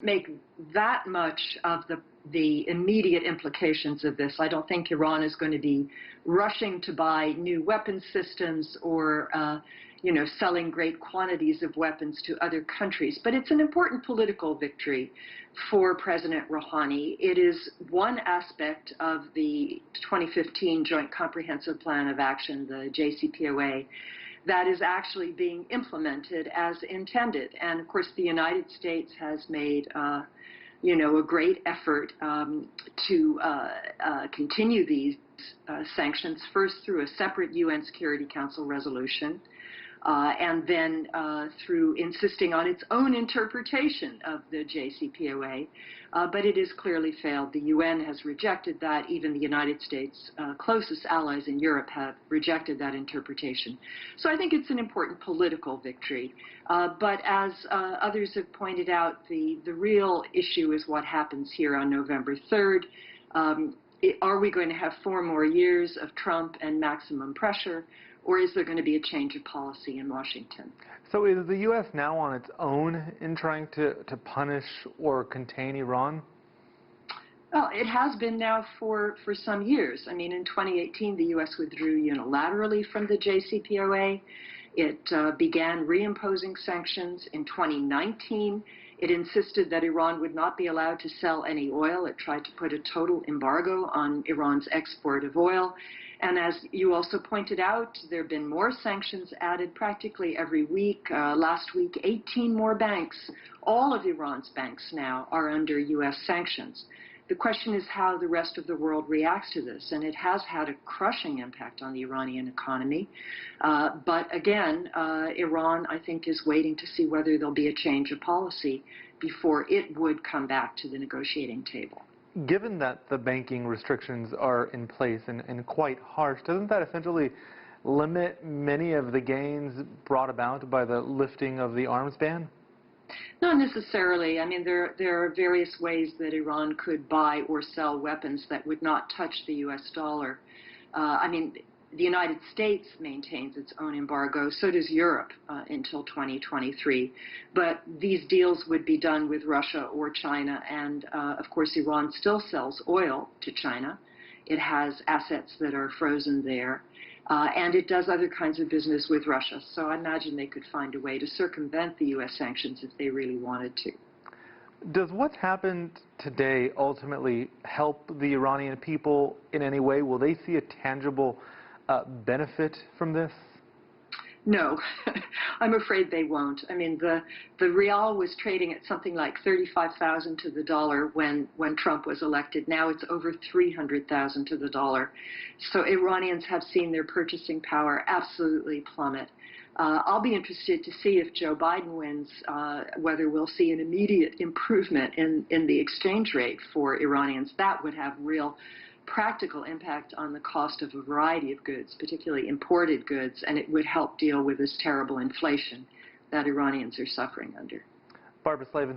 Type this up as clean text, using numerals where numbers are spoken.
make that much of the immediate implications of this. I don't think Iran is going to be rushing to buy new weapons systems or selling great quantities of weapons to other countries. But it's an important political victory for President Rouhani. It is one aspect of the 2015 Joint Comprehensive Plan of Action, the JCPOA, that is actually being implemented as intended. And of course, the United States has made a great effort to continue these sanctions, first through a separate UN Security Council resolution, and then through insisting on its own interpretation of the JCPOA. But it has clearly failed. The UN has rejected that. Even the United States' closest allies in Europe have rejected that interpretation. So I think it's an important political victory. But as others have pointed out, the real issue is what happens here on November 3rd. Are we going to have 4 more years of Trump and maximum pressure? Or is there going to be a change of policy in Washington? So is the U.S. now on its own in trying to punish or contain Iran? Well, it has been now for some years. I mean, in 2018, the U.S. withdrew unilaterally from the JCPOA. It began reimposing sanctions. In 2019, it insisted that Iran would not be allowed to sell any oil. It tried to put a total embargo on Iran's export of oil. And as you also pointed out, there have been more sanctions added practically every week. Last week, 18 more banks, all of Iran's banks now, are under U.S. sanctions. The question is how the rest of the world reacts to this, and it has had a crushing impact on the Iranian economy. But again, Iran, I think, is waiting to see whether there'll be a change of policy before it would come back to the negotiating table. Given that the banking restrictions are in place and quite harsh, doesn't that essentially limit many of the gains brought about by the lifting of the arms ban? Not necessarily. I mean, there are various ways that Iran could buy or sell weapons that would not touch the U.S. dollar. The United States maintains its own embargo, so does Europe until 2023. But these deals would be done with Russia or China, and of course Iran still sells oil to China. It has assets that are frozen there, and it does other kinds of business with Russia. So I imagine they could find a way to circumvent the U.S. sanctions if they really wanted to. Does what's happened today ultimately help the Iranian people in any way? Will they see a tangible benefit from this? No, I'm afraid they won't. I mean, the rial was trading at something like 35,000 to the dollar when Trump was elected. Now it's over 300,000 to the dollar. So Iranians have seen their purchasing power absolutely plummet. I'll be interested to see if Joe Biden wins, whether we'll see an immediate improvement in the exchange rate for Iranians. That would have real practical impact on the cost of a variety of goods, particularly imported goods, and it would help deal with this terrible inflation that Iranians are suffering under. Barbara Slavin.